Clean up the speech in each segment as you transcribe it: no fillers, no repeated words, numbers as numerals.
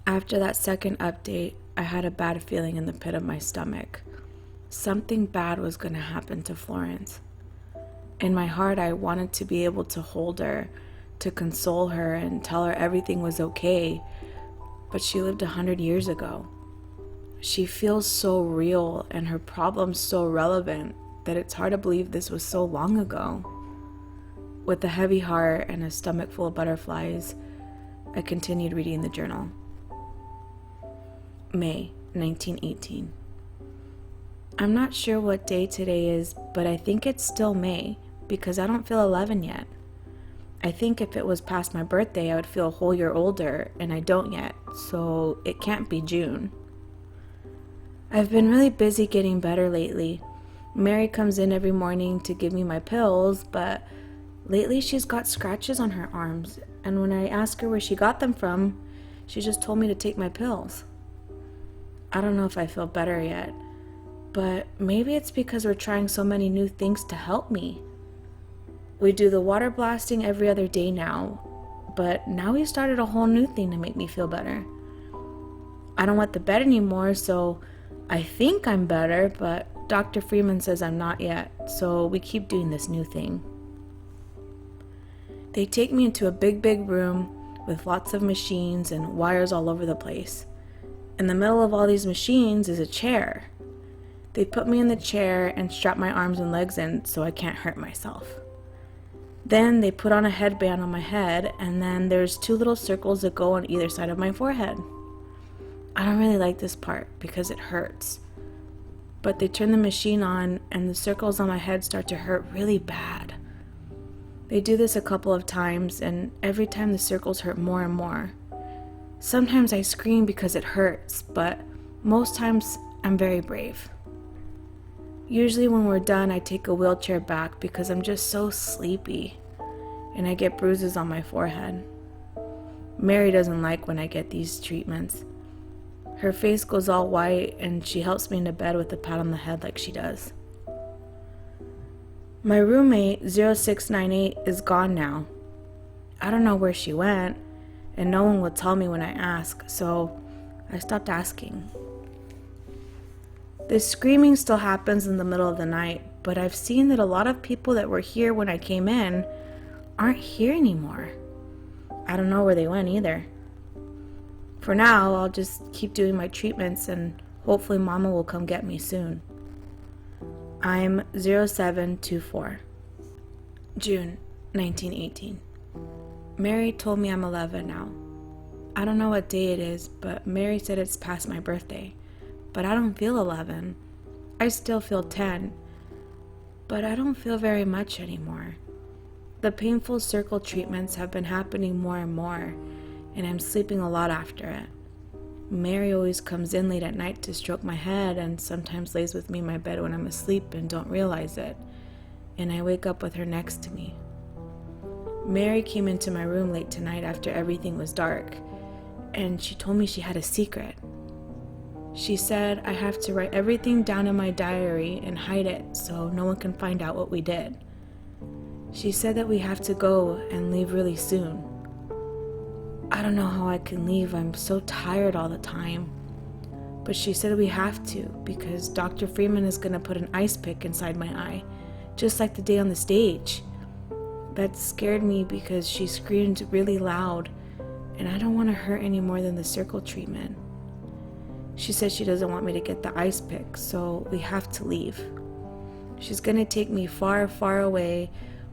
After that second update, I had a bad feeling in the pit of my stomach. Something bad was going to happen to Florence. In my heart, I wanted to be able to hold her, to console her, and tell her everything was okay, but she lived 100 years ago. She feels so real and her problems so relevant that it's hard to believe this was so long ago. With a heavy heart and a stomach full of butterflies, I continued reading the journal. May 1918. I'm not sure what day today is, but I think it's still May because I don't feel 11 yet. I think if it was past my birthday, I would feel a whole year older, and I don't yet, so it can't be June. I've been really busy getting better lately. Mary comes in every morning to give me my pills, but lately she's got scratches on her arms, and when I ask her where she got them from, she just told me to take my pills. I don't know if I feel better yet, but maybe it's because we're trying so many new things to help me. We do the water blasting every other day now, but now we started a whole new thing to make me feel better. I don't want the bed anymore, so I think I'm better, but Dr. Freeman says I'm not yet, so we keep doing this new thing. They take me into a big room with lots of machines and wires all over the place. In the middle of all these machines is a chair. They put me in the chair and strap my arms and legs in so I can't hurt myself. Then they put on a headband on my head, and then there's 2 little circles that go on either side of my forehead. I don't really like this part because it hurts. But they turn the machine on and the circles on my head start to hurt really bad. They do this a couple of times, and every time the circles hurt more and more. Sometimes I scream because it hurts, but most times I'm very brave. Usually when we're done, I take a wheelchair back because I'm just so sleepy, and I get bruises on my forehead. Mary doesn't like when I get these treatments. Her face goes all white, and she helps me into bed with a pat on the head like she does. My roommate, 0698, is gone now. I don't know where she went, and no one will tell me when I ask, so I stopped asking. This screaming still happens in the middle of the night, but I've seen that a lot of people that were here when I came in aren't here anymore. I don't know where they went either. For now, I'll just keep doing my treatments and hopefully Mama will come get me soon. I'm 0724. June 1918. Mary told me I'm 11 now. I don't know what day it is, but Mary said it's past my birthday. But I don't feel 11. I still feel 10. But I don't feel very much anymore. The painful circle treatments have been happening more and more, and I'm sleeping a lot after it. Mary always comes in late at night to stroke my head and sometimes lays with me in my bed when I'm asleep and don't realize it, and I wake up with her next to me. Mary came into my room late tonight after everything was dark, and she told me she had a secret. She said I have to write everything down in my diary and hide it so no one can find out what we did. She said that we have to go and leave really soon. I don't know how I can leave. I'm so tired all the time. But she said we have to because Dr. Freeman is going to put an ice pick inside my eye, just like the day on the stage. That scared me because she screamed really loud, and I don't want to hurt any more than the circle treatment. She said she doesn't want me to get the ice pick, so we have to leave. She's going to take me far, far away,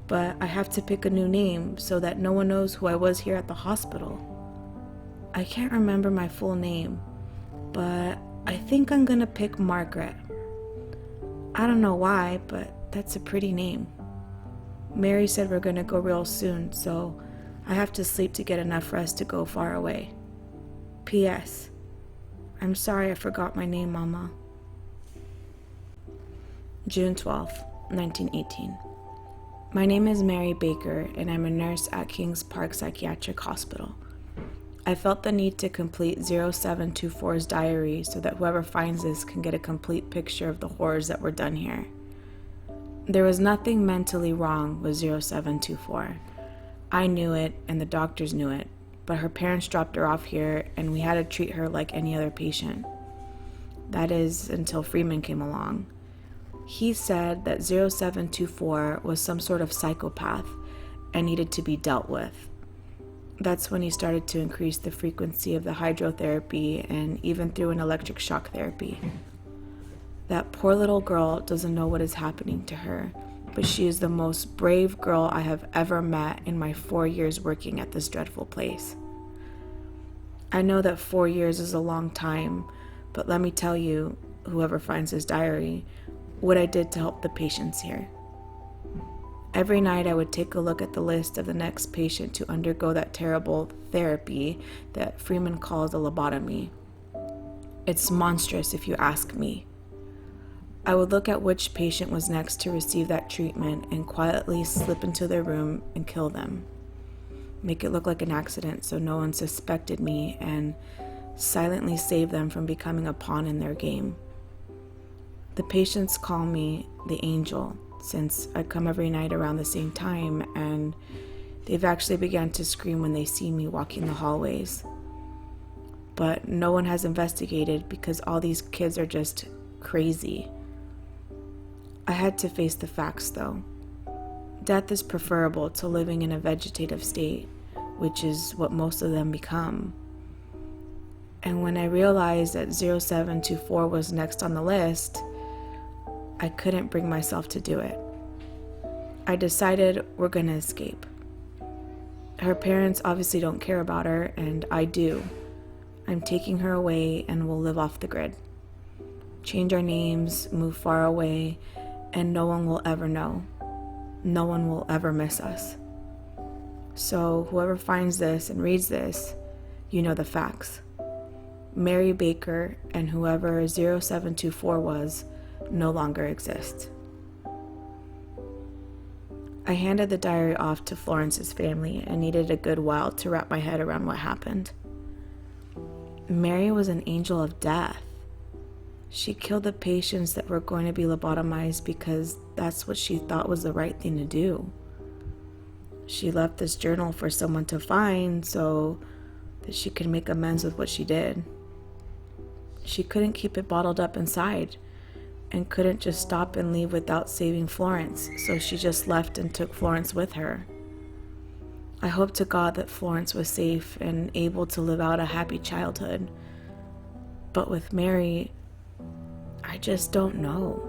but I have to pick a new name so that no one knows who I was here at the hospital. I can't remember my full name, but I think I'm going to pick Margaret. I don't know why, but that's a pretty name. Mary said we're going to go real soon, so I have to sleep to get enough rest to go far away. P.S. I'm sorry I forgot my name, Mama. June 12th, 1918. My name is Mary Baker, and I'm a nurse at Kings Park Psychiatric Hospital. I felt the need to complete 0724's diary so that whoever finds this can get a complete picture of the horrors that were done here. There was nothing mentally wrong with 0724. I knew it, and the doctors knew it, but her parents dropped her off here and we had to treat her like any other patient. That is, until Freeman came along. He said that 0724 was some sort of psychopath and needed to be dealt with. That's when he started to increase the frequency of the hydrotherapy and even threw in electric shock therapy. That poor little girl doesn't know what is happening to her, but she is the most brave girl I have ever met in my 4 years working at this dreadful place. I know that 4 years is a long time, but let me tell you, whoever finds his diary, what I did to help the patients here. Every night I would take a look at the list of the next patient to undergo that terrible therapy that Freeman calls a lobotomy. It's monstrous if you ask me. I would look at which patient was next to receive that treatment and quietly slip into their room and kill them. Make it look like an accident so no one suspected me and silently save them from becoming a pawn in their game. The patients call me the angel since I come every night around the same time, and they've actually begun to scream when they see me walking the hallways. But no one has investigated because all these kids are just crazy. I had to face the facts though. Death is preferable to living in a vegetative state, which is what most of them become. And when I realized that 0724 was next on the list, I couldn't bring myself to do it. I decided we're gonna escape. Her parents obviously don't care about her, and I do. I'm taking her away and we'll live off the grid. Change our names, move far away, and no one will ever know. No one will ever miss us. So whoever finds this and reads this, you know the facts. Mary Baker and whoever 0724 was no longer exist. I handed the diary off to Florence's family and needed a good while to wrap my head around what happened. Mary was an angel of death. She killed the patients that were going to be lobotomized because that's what she thought was the right thing to do. She left this journal for someone to find so that she could make amends with what she did. She couldn't keep it bottled up inside and couldn't just stop and leave without saving Florence, so she just left and took Florence with her. I hope to God that Florence was safe and able to live out a happy childhood. But with Mary, I just don't know.